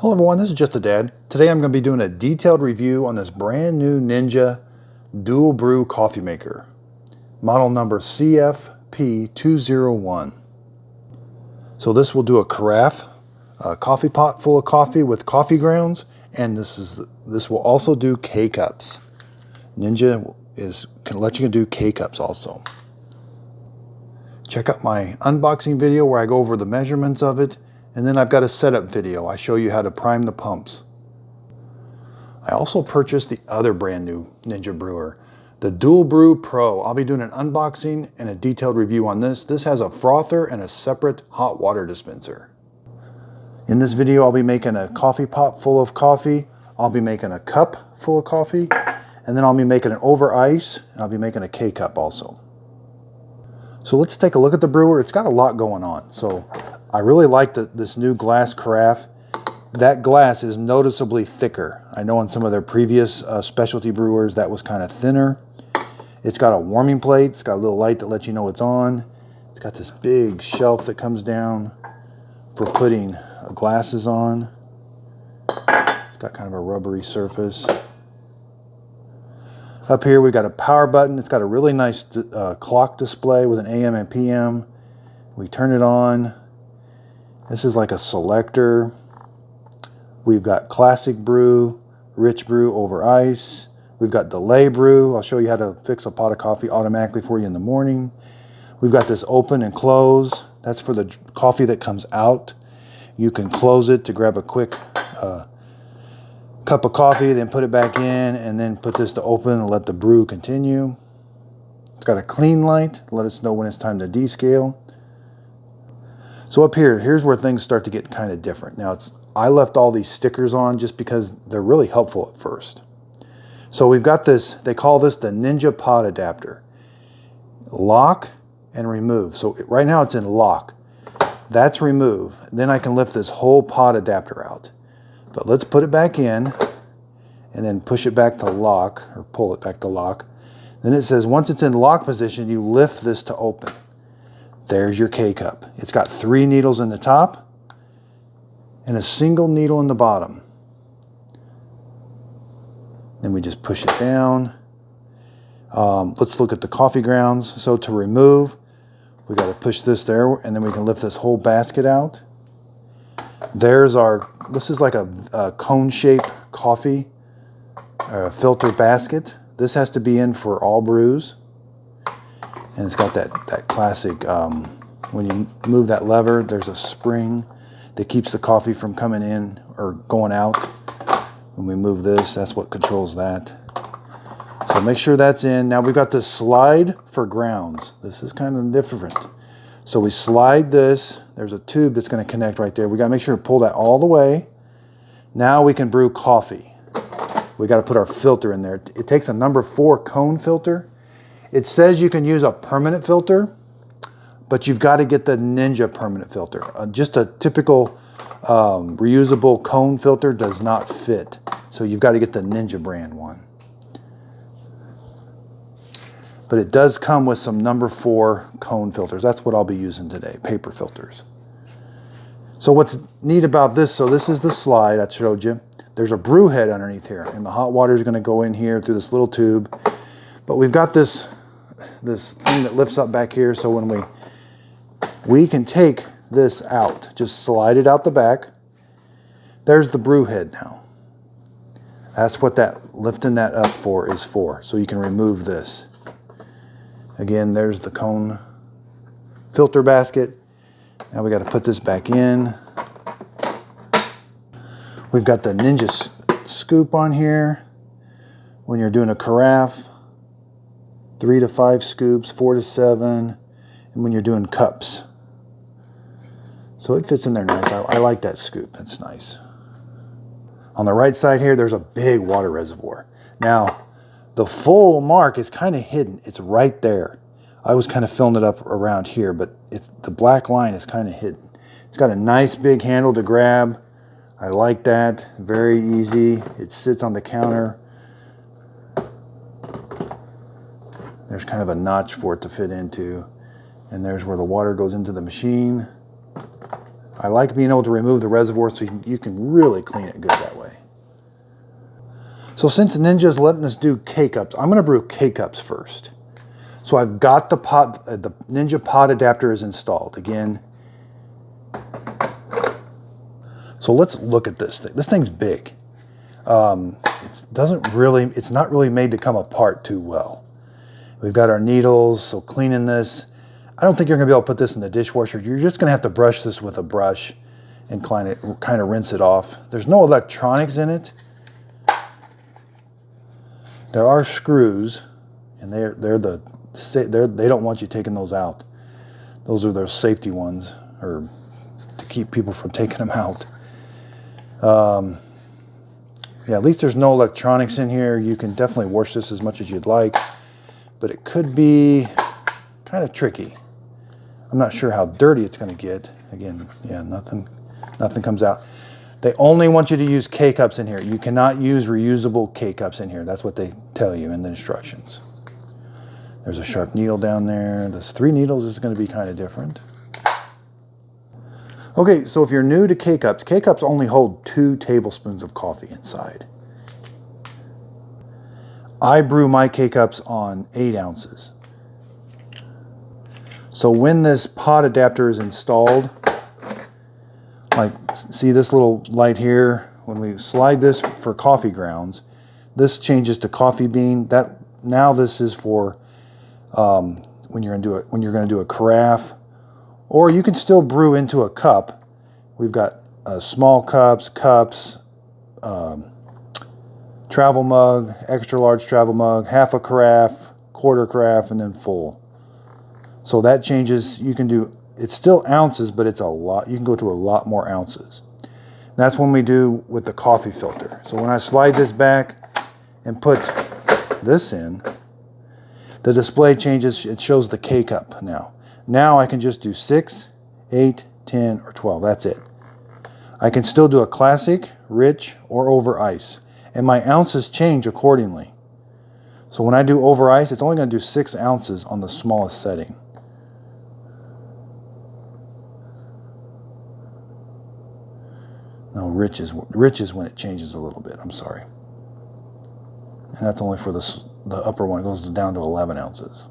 Hello everyone, this is Just a Dad. Today I'm going to be doing a detailed review on this brand new Ninja DualBrew coffee maker. Model number CFP201. So this will do a carafe, a coffee pot full of coffee with coffee grounds, and this will also do K-Cups. Ninja can let you do K-Cups also. Check out my unboxing video where I go over the measurements of it. And then I've got a setup video. I show you how to prime the pumps. I also purchased the other brand new Ninja brewer, the DualBrew Pro. I'll be doing an unboxing and a detailed review on this. This has a frother and a separate hot water dispenser. In this video, I'll be making a coffee pot full of coffee. I'll be making a cup full of coffee. And then I'll be making an over ice. And I'll be making a K-Cup also. So let's take a look at the brewer. It's got a lot going on. So I really like this new glass carafe. That glass is noticeably thicker. I know on some of their previous specialty brewers that was kind of thinner. It's got a warming plate. It's got a little light that lets you know it's on. It's got this big shelf that comes down for putting glasses on. It's got kind of a rubbery surface. Up here we've got a power button. It's got a really nice clock display with an AM and PM. We turn it on. This is like a selector. We've got classic brew, rich brew over ice. We've got delay brew. I'll show you how to fix a pot of coffee automatically for you in the morning. We've got this open and close. That's for the coffee that comes out. You can close it to grab a quick cup of coffee, then put it back in, and then put this to open and let the brew continue. It's got a clean light to let us know when it's time to descale. So up here, here's where things start to get kind of different. Now, I left all these stickers on just because they're really helpful at first. So we've got this, they call this the Ninja Pod Adapter. Lock and remove. So right now it's in lock. That's remove. Then I can lift this whole pod adapter out. But let's put it back in and then push it back to lock, or pull it back to lock. Then it says once it's in lock position, you lift this to open. There's your K-Cup. It's got 3 needles in the top and a single needle in the bottom. Then we just push it down. Let's look at the coffee grounds. So to remove, we got to push this there, and then we can lift this whole basket out. There's this is like a cone-shaped coffee filter basket. This has to be in for all brews. And it's got that classic, when you move that lever, there's a spring that keeps the coffee from coming in or going out. When we move this, that's what controls that. So make sure that's in. Now we've got this slide for grounds. This is kind of different. So we slide this. There's a tube that's going to connect right there. We got to make sure to pull that all the way. Now we can brew coffee. We got to put our filter in there. It takes a number 4 cone filter. It says you can use a permanent filter, but you've got to get the Ninja permanent filter. Just a typical reusable cone filter does not fit. So you've got to get the Ninja brand one. But it does come with some number 4 cone filters. That's what I'll be using today, paper filters. So what's neat about this, so this is the slide I showed you. There's a brew head underneath here, and the hot water is going to go in here through this little tube. But we've got this thing that lifts up back here, so when we can take this out, just slide it out the back. There's the brew head now. That's what that lifting that up for is for, so you can remove this. Again, there's the cone filter basket. Now we got to put this back in. We've got the Ninja scoop on here. When you're doing a carafe, 3 to 5 scoops, 4 to 7, and when you're doing cups. So it fits in there nice. I like that scoop. It's nice. On the right side here, there's a big water reservoir. Now, the full mark is kind of hidden. It's right there. I was kind of filling it up around here, but the black line is kind of hidden. It's got a nice big handle to grab. I like that. Very easy. It sits on the counter. There's kind of a notch for it to fit into. And there's where the water goes into the machine. I like being able to remove the reservoir so you can really clean it good that way. So since Ninja's letting us do K-Cups, I'm going to brew K-Cups first. So I've got the Ninja pot adapter is installed. Again, so let's look at this thing. This thing's big. It's not really made to come apart too well. We've got our needles, so cleaning this. I don't think you're gonna be able to put this in the dishwasher. You're just gonna have to brush this with a brush and kind of rinse it off. There's no electronics in it. There are screws, and they don't want you taking those out. Those are their safety ones, or to keep people from taking them out. Yeah, at least there's no electronics in here. You can definitely wash this as much as you'd like, but it could be kind of tricky. I'm not sure how dirty it's going to get. Again, yeah, nothing comes out. They only want you to use K-Cups in here. You cannot use reusable K-Cups in here. That's what they tell you in the instructions. There's a sharp needle down there. There's 3 needles. Is going to be kind of different. Okay, so if you're new to K-Cups, K-Cups only hold 2 tablespoons of coffee inside. I brew my K-Cups on 8 ounces. So when this pot adapter is installed, like see this little light here, when we slide this for coffee grounds, this changes to coffee bean. Now this is for when you're going to do a carafe, or you can still brew into a cup. We've got small cups, travel mug, extra large travel mug, half a carafe, quarter carafe, and then full. So that changes. You can do, it's still ounces, but it's a lot. You can go to a lot more ounces. And that's when we do with the coffee filter. So when I slide this back and put this in, the display changes. It shows the K-Cup now. Now I can just do 6, 8, 10, or 12. That's it. I can still do a classic, rich, or over ice. And my ounces change accordingly. So when I do over ice, it's only going to do 6 ounces on the smallest setting. No, rich is when it changes a little bit. I'm sorry. And that's only for the upper one. It goes down to 11 ounces.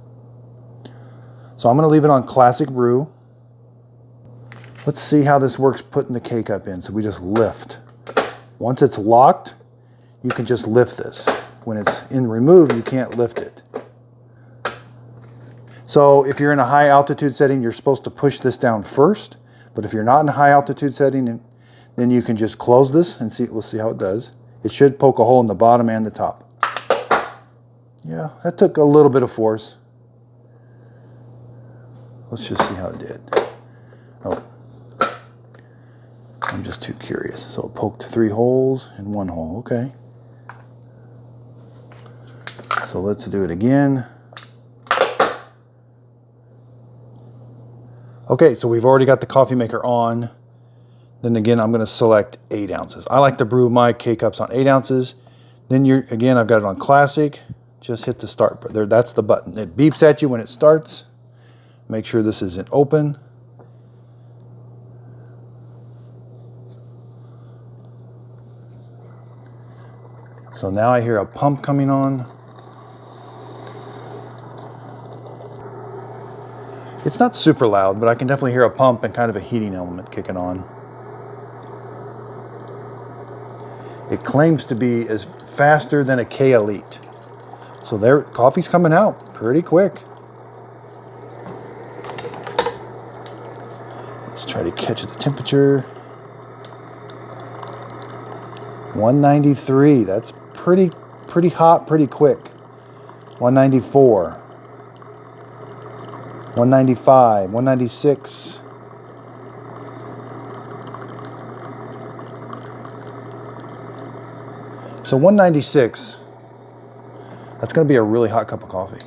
So I'm going to leave it on classic brew. Let's see how this works putting the K-Cup in. So we just lift. Once it's locked, you can just lift this. When it's in remove, you can't lift it. So if you're in a high altitude setting, you're supposed to push this down first. But if you're not in a high altitude setting, then you can just close this and see. We'll see how it does. It should poke a hole in the bottom and the top. Yeah, that took a little bit of force. Let's just see how it did. Oh, I'm just too curious. So it poked 3 holes and 1 hole. Okay. So let's do it again. Okay, so we've already got the coffee maker on. Then again, I'm going to select 8 ounces. I like to brew my K-Cups on 8 ounces. Then again, I've got it on classic. Just hit the start button. That's the button. It beeps at you when it starts. Make sure this isn't open. So now I hear a pump coming on. It's not super loud, but I can definitely hear a pump and kind of a heating element kicking on. It claims to be as faster than a K Elite. So their coffee's coming out pretty quick. Let's try to catch the temperature. 193, that's pretty hot, pretty quick. 194, 195, 196. So 196, that's going to be a really hot cup of coffee.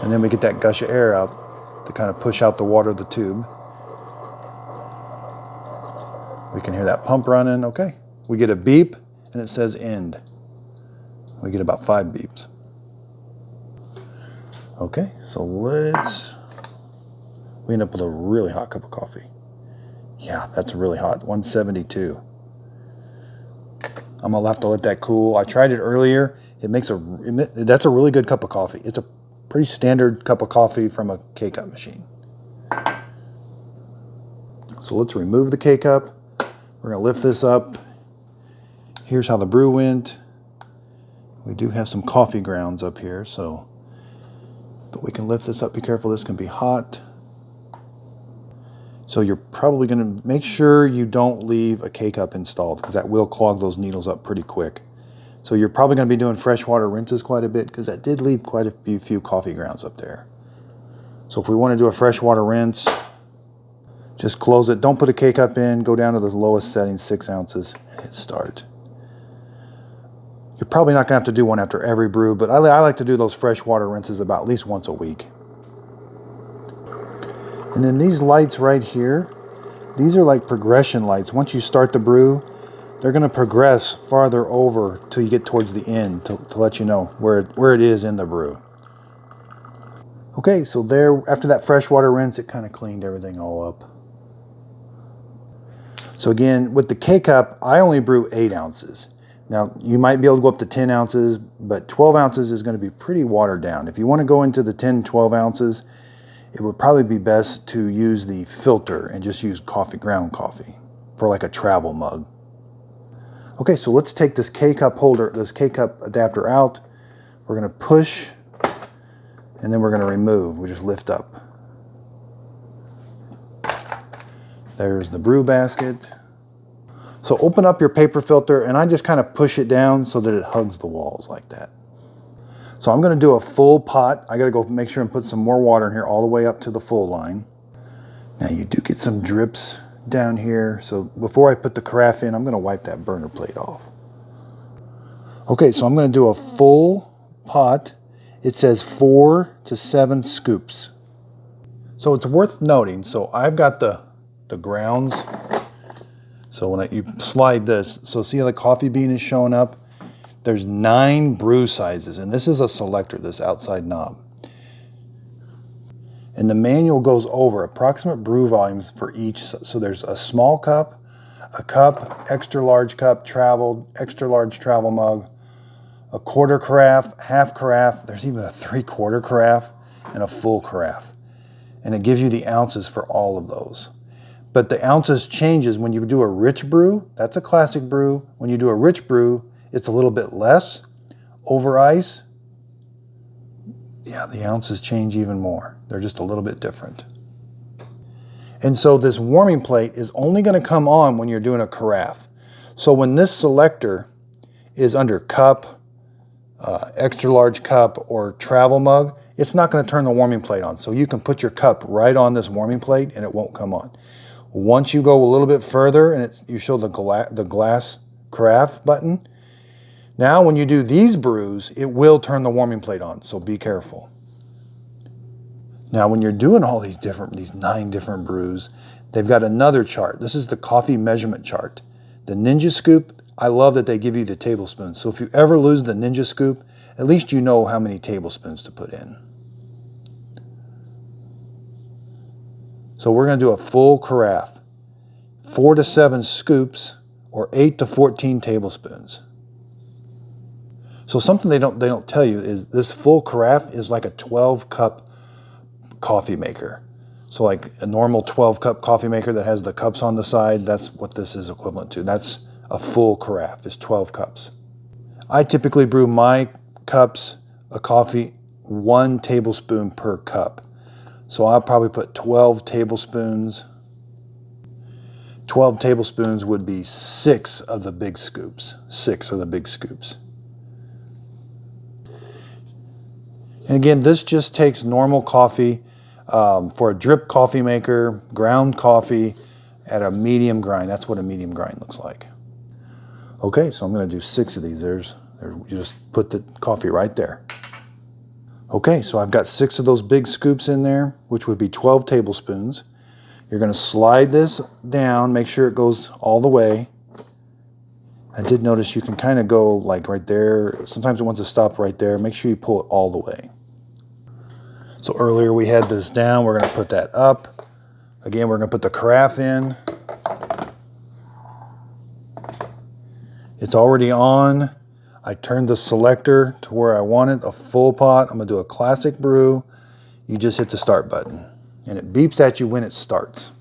And then we get that gush of air out to kind of push out the water of the tube. We can hear that pump running. Okay. We get a beep and it says end. We get about 5 beeps. Okay, so we end up with a really hot cup of coffee. Yeah, that's really hot, 172. I'm gonna have to let that cool. I tried it earlier. That's a really good cup of coffee. It's a pretty standard cup of coffee from a K-Cup machine. So let's remove the K-Cup. We're gonna lift this up. Here's how the brew went. We do have some coffee grounds up here, but we can lift this up. Be careful, this can be hot. So you're probably gonna make sure you don't leave a K-Cup installed, because that will clog those needles up pretty quick. So you're probably gonna be doing freshwater rinses quite a bit, because that did leave quite a few coffee grounds up there. So if we wanna do a freshwater rinse, just close it. Don't put a K-Cup in, go down to the lowest setting, 6 ounces, and hit start. You're probably not gonna have to do one after every brew, but I like to do those freshwater rinses about at least once a week. And then these lights right here, these are like progression lights. Once you start the brew, they're gonna progress farther over till you get towards the end to let you know where it is in the brew. Okay, so there, after that freshwater rinse, it kind of cleaned everything all up. So again, with the K-Cup, I only brew 8 ounces. Now, you might be able to go up to 10 ounces, but 12 ounces is going to be pretty watered down. If you want to go into the 10, 12 ounces, it would probably be best to use the filter and just use ground coffee for like a travel mug. Okay, so let's take this K-Cup holder, this K-Cup adapter out. We're going to push, and then we're going to remove. We just lift up. There's the brew basket. So open up your paper filter, and I just kind of push it down so that it hugs the walls like that. So I'm going to do a full pot. I got to go make sure and put some more water in here all the way up to the full line. Now you do get some drips down here. So before I put the carafe in, I'm going to wipe that burner plate off. Okay, so I'm going to do a full pot. It says 4 to 7 scoops. So it's worth noting, so I've got the grounds. So when you slide this, so see how the coffee bean is showing up? There's 9 brew sizes, and this is a selector, this outside knob. And the manual goes over approximate brew volumes for each. So there's a small cup, a cup, extra large cup, extra large travel mug, a quarter carafe, half carafe, there's even a 3/4 carafe, and a full carafe. And it gives you the ounces for all of those. But the ounces changes when you do a rich brew. That's a classic brew. When you do a rich brew, it's a little bit less. Over ice, yeah, the ounces change even more. They're just a little bit different. And so this warming plate is only going to come on when you're doing a carafe. So when this selector is under cup, extra large cup, or travel mug, it's not going to turn the warming plate on. So you can put your cup right on this warming plate and it won't come on. Once you go a little bit further and you show the glass carafe button, now when you do these brews, it will turn the warming plate on, so be careful. Now when you're doing all these 9 different brews, they've got another chart. This is the coffee measurement chart. The Ninja Scoop, I love that they give you the tablespoons. So if you ever lose the Ninja Scoop, at least you know how many tablespoons to put in. So we're going to do a full carafe, 4 to 7 scoops, or 8 to 14 tablespoons. So something they don't tell you is this full carafe is like a 12-cup coffee maker. So like a normal 12-cup coffee maker that has the cups on the side, that's what this is equivalent to. That's a full carafe, is 12 cups. I typically brew my cups of coffee 1 tablespoon per cup. So I'll probably put 12 tablespoons. 12 tablespoons would be 6 of the big scoops. 6 of the big scoops. And again, this just takes normal coffee for a drip coffee maker, ground coffee at a medium grind. That's what a medium grind looks like. Okay, so I'm going to do 6 of these. You just put the coffee right there. Okay, so I've got 6 of those big scoops in there, which would be 12 tablespoons. You're going to slide this down, make sure it goes all the way. I did notice you can kind of go like right there. Sometimes it wants to stop right there. Make sure you pull it all the way. So earlier we had this down, we're gonna put that up. Again, we're gonna put the carafe in. It's already on. I turned the selector to where I want it, a full pot. I'm gonna do a classic brew. You just hit the start button and it beeps at you when it starts.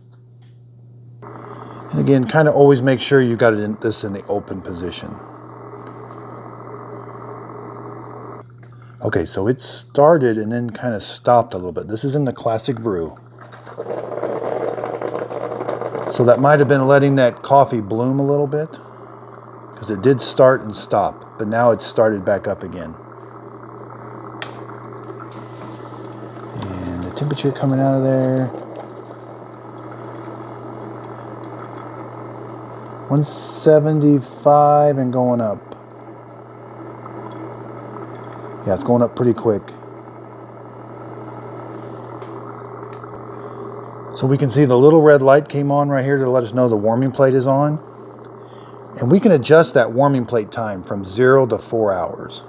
And again, kind of always make sure you got this in the open position. Okay, so it started and then kind of stopped a little bit. This is in the classic brew. So that might have been letting that coffee bloom a little bit, because it did start and stop, but now it's started back up again. And the temperature coming out of there, 175 and going up. Yeah, it's going up pretty quick. So we can see the little red light came on right here to let us know the warming plate is on. And we can adjust that warming plate time from 0 to 4 hours.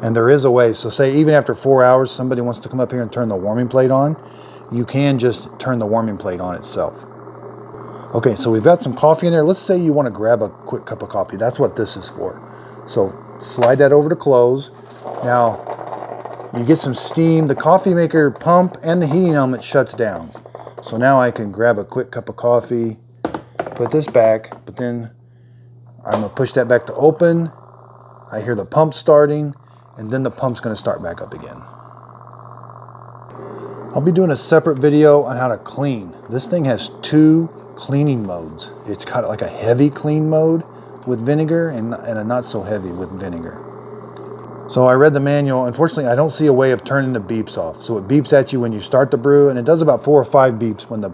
And there is a way, so say even after 4 hours, somebody wants to come up here and turn the warming plate on, you can just turn the warming plate on itself. Okay, so we've got some coffee in there. Let's say you want to grab a quick cup of coffee. That's what this is for. So slide that over to close. Now, you get some steam. The coffee maker pump and the heating element shuts down. So now I can grab a quick cup of coffee, put this back, but then I'm gonna push that back to open. I hear the pump starting, and then the pump's gonna start back up again. I'll be doing a separate video on how to clean. This thing has 2 cleaning modes. It's got like a heavy clean mode with vinegar and a not so heavy with vinegar. So I read the manual. Unfortunately, I don't see a way of turning the beeps off. So it beeps at you when you start the brew, and it does about 4 or 5 beeps when the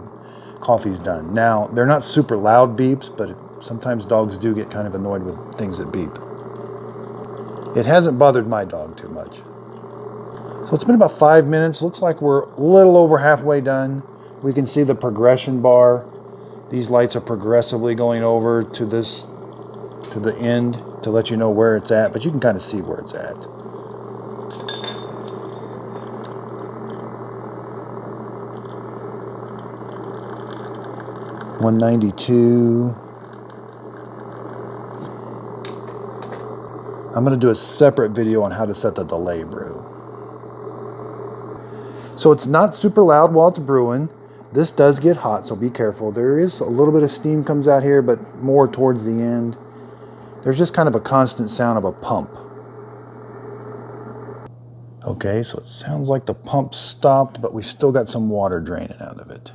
coffee's done. Now, they're not super loud beeps, but sometimes dogs do get kind of annoyed with things that beep. It hasn't bothered my dog too much. So it's been about 5 minutes. Looks like we're a little over halfway done. We can see the progression bar. These lights are progressively going over to the end to let you know where it's at, but you can kind of see where it's at. $192. I'm going to do a separate video on how to set the delay brew. So it's not super loud while it's brewing. This does get hot, so be careful. There is a little bit of steam comes out here, but more towards the end. There's just kind of a constant sound of a pump. Okay, so it sounds like the pump stopped, but we still got some water draining out of it.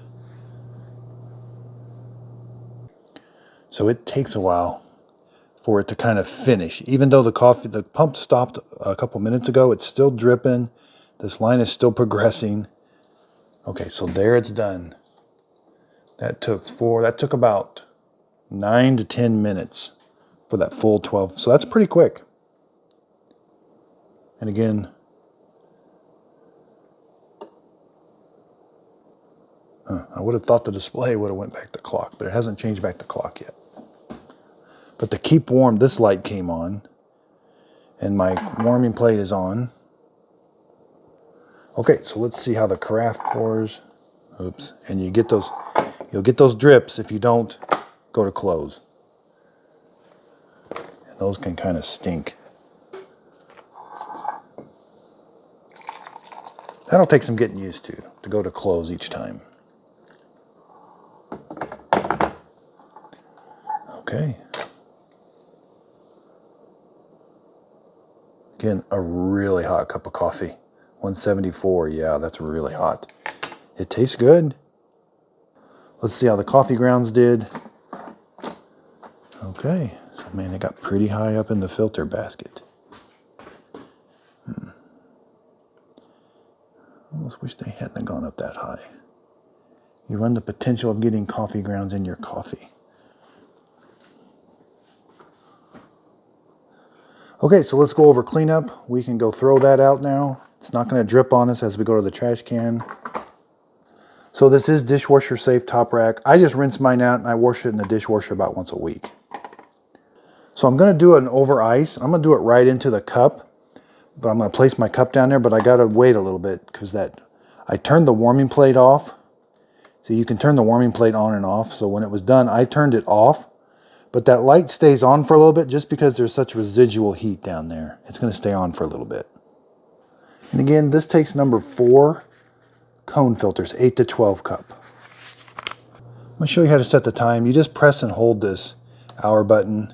So it takes a while for it to kind of finish. Even though the pump stopped a couple minutes ago, it's still dripping. This line is still progressing. Okay, so there it's done. That took about 9 to 10 minutes for that full 12. So that's pretty quick. And again, I would have thought the display would have went back to clock, but it hasn't changed back to clock yet. But to keep warm, this light came on and my warming plate is on. Okay, so let's see how the carafe pours. Oops, and you'll get those drips if you don't go to close. And those can kind of stink. That'll take some getting used to go to close each time. Okay. Again, a really hot cup of coffee. 174, yeah, that's really hot. It tastes good. Let's see how the coffee grounds did. Okay, so man, it got pretty high up in the filter basket. Almost wish they hadn't gone up that high. You run the potential of getting coffee grounds in your coffee. Okay, so let's go over cleanup. We can go throw that out now. It's not going to drip on us as we go to the trash can. So this is dishwasher safe top rack. I just rinse mine out and I wash it in the dishwasher about once a week. So I'm going to do an over ice. I'm going to do it right into the cup. but I'm going to place my cup down there, but I got to wait a little bit because I turned the warming plate off. So you can turn the warming plate on and off. So when it was done, I turned it off, but that light stays on for a little bit just because there's such residual heat down there. It's going to stay on for a little bit. And again, this takes number 4 cone filters, 8 to 12 cup. I'm going to show you how to set the time. You just press and hold this hour button,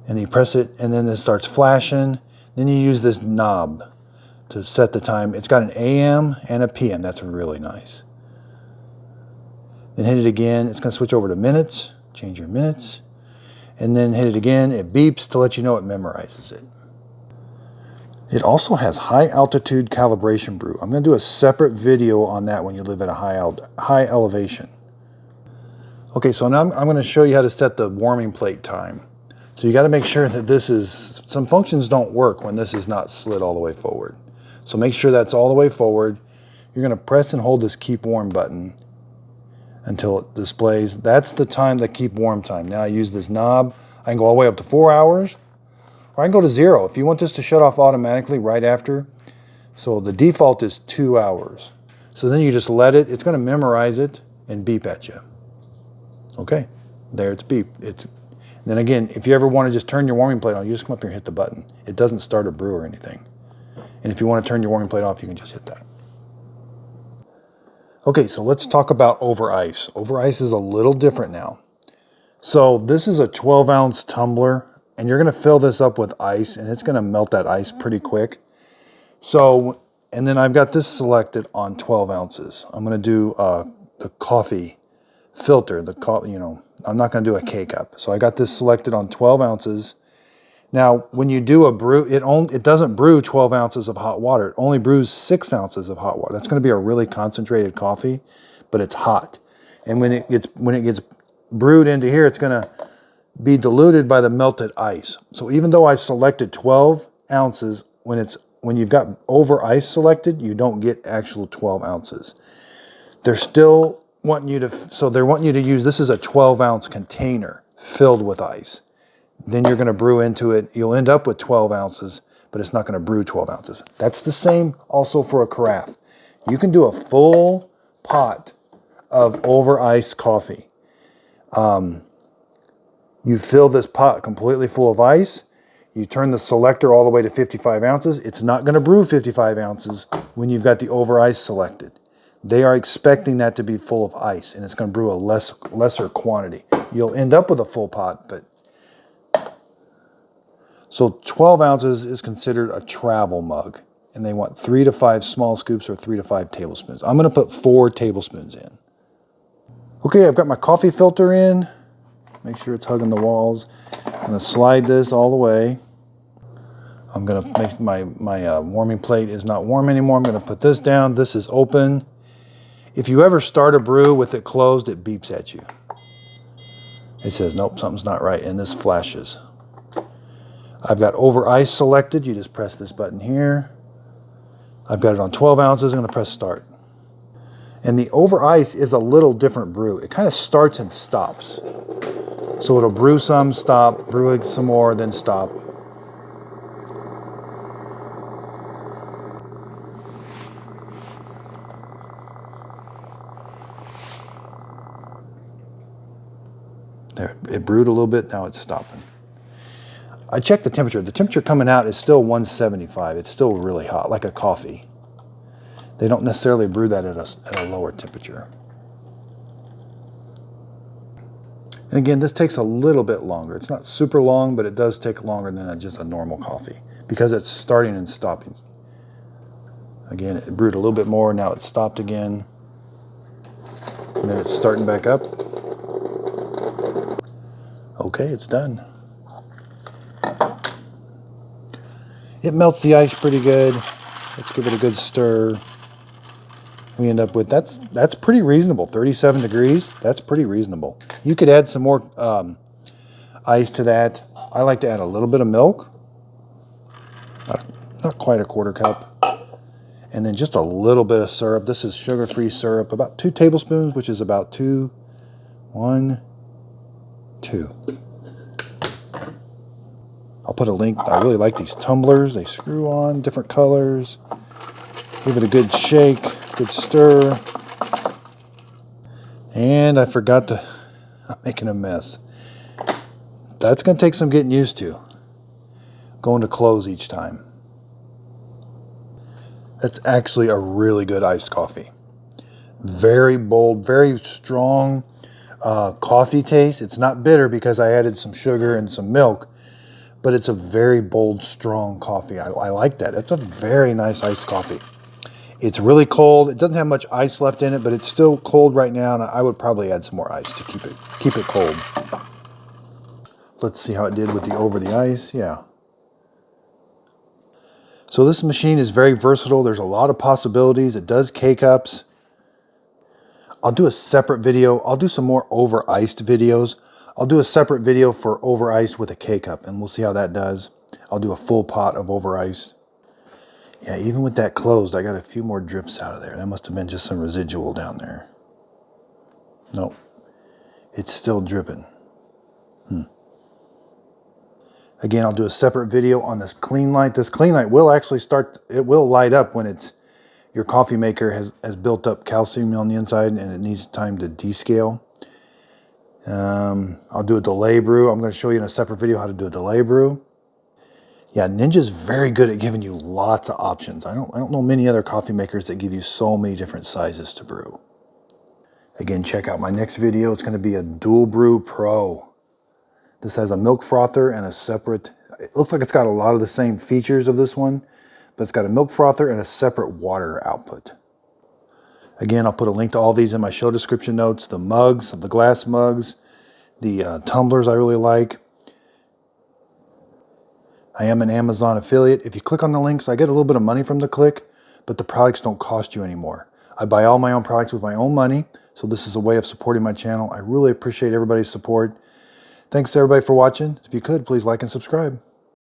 and you press it, and then it starts flashing. Then you use this knob to set the time. It's got an AM and a PM. That's really nice. Then hit it again. It's going to switch over to minutes. Change your minutes. And then hit it again. It beeps to let you know it memorizes it. It also has high altitude calibration brew. I'm going to do a separate video on that when you live at a high elevation. Okay, so now I'm going to show you how to set the warming plate time. So you got to make sure that some functions don't work when this is not slid all the way forward. So make sure that's all the way forward. You're going to press and hold this keep warm button until it displays. That's the time, the keep warm time. Now I use this knob. I can go all the way up to 4 hours, or I can go to 0. If you want this to shut off automatically right after. So the default is 2 hours. So then you just let it, it's going to memorize it and beep at you. Okay, there it's beep. Then again, if you ever want to just turn your warming plate on, you just come up here and hit the button. It doesn't start a brew or anything. And if you want to turn your warming plate off, you can just hit that. Okay, so let's talk about over ice. Over ice is a little different now. So this is a 12-ounce tumbler, and you're going to fill this up with ice, and it's going to melt that ice pretty quick. So, and then I've got this selected on 12 ounces. I'm going to do the coffee filter, I'm not going to do a K-Cup. So I got this selected on 12 ounces. Now, when you do a brew, it doesn't brew 12 ounces of hot water. It only brews 6 ounces of hot water. That's going to be a really concentrated coffee, but it's hot. And when it gets brewed into here, it's going to be diluted by the melted ice. So even though I selected 12 ounces, when you've got over ice selected, you don't get actual 12 ounces. They're still wanting you to use, this is a 12-ounce container filled with ice. Then you're going to brew into it. You'll end up with 12 ounces, but it's not going to brew 12 ounces. That's the same also for a carafe. You can do a full pot of over ice coffee. You fill this pot completely full of ice. You turn the selector all the way to 55 ounces. It's not going to brew 55 ounces when you've got the over ice selected. They are expecting that to be full of ice, and it's going to brew a lesser quantity. You'll end up with a full pot, but so 12 ounces is considered a travel mug, and they want 3 to 5 small scoops or 3 to 5 tablespoons. I'm going to put 4 tablespoons in. Okay, I've got my coffee filter in. Make sure it's hugging the walls. I'm going to slide this all the way. I'm going to make my warming plate is not warm anymore. I'm going to put this down. This is open. If you ever start a brew with it closed, it beeps at you. It says, nope, something's not right, and this flashes. I've got over ice selected. You just press this button here. I've got it on 12 ounces. I'm going to press start. And the over ice is a little different brew. It kind of starts and stops. So it'll brew some, stop, brew it some more, then stop. There, it brewed a little bit, now it's stopping. I checked the temperature. The temperature coming out is still 175. It's still really hot, like a coffee. They don't necessarily brew that at a lower temperature. And again, this takes a little bit longer. It's not super long, but it does take longer than just a normal coffee because it's starting and stopping. Again, it brewed a little bit more. Now it's stopped again. And then it's starting back up. Okay, it's done. It melts the ice pretty good. Let's give it a good stir. We end up with, that's pretty reasonable. 37 degrees, that's pretty reasonable. You could add some more ice to that. I like to add a little bit of milk. Not quite a quarter cup. And then just a little bit of syrup. This is sugar-free syrup, about 2 tablespoons, which is about 2. I'll put a link. I really like these tumblers. They screw on different colors. Give it a good shake, good stir. And I forgot to, I'm making a mess. That's going to take some getting used to. Going to close each time. That's actually a really good iced coffee. Very bold, very strong coffee taste. It's not bitter because I added some sugar and some milk, but it's a very bold, strong coffee. I like that. It's a very nice iced coffee. It's really cold. It doesn't have much ice left in it, but it's still cold right now, and I would probably add some more ice to keep it cold. Let's see how it did with the over the ice. Yeah. So this machine is very versatile. There's a lot of possibilities. It does K-Cups. I'll do a separate video. I'll do some more over iced videos. I'll do a separate video for over iced with a K-Cup, and we'll see how that does. I'll do a full pot of over ice. Yeah, even with that closed, I got a few more drips out of there. That must have been just some residual down there. Nope. It's still dripping. Again, I'll do a separate video on this clean light. This clean light will actually it will light up when your coffee maker has built up calcium on the inside and it needs time to descale. I'll do a delay brew. I'm going to show you in a separate video how to do a delay brew. Yeah, Ninja's very good at giving you lots of options. I don't know many other coffee makers that give you so many different sizes to brew. Again, check out my next video. It's going to be a DualBrew Pro. This has a milk frother and a separate, it looks like it's got a lot of the same features of this one, but it's got a milk frother and a separate water output. Again, I'll put a link to all these in my show description notes. The mugs, the glass mugs, the tumblers I really like. I am an Amazon affiliate. If you click on the links, I get a little bit of money from the click, but the products don't cost you anymore. I buy all my own products with my own money, so this is a way of supporting my channel. I really appreciate everybody's support. Thanks to everybody for watching. If you could, please like and subscribe.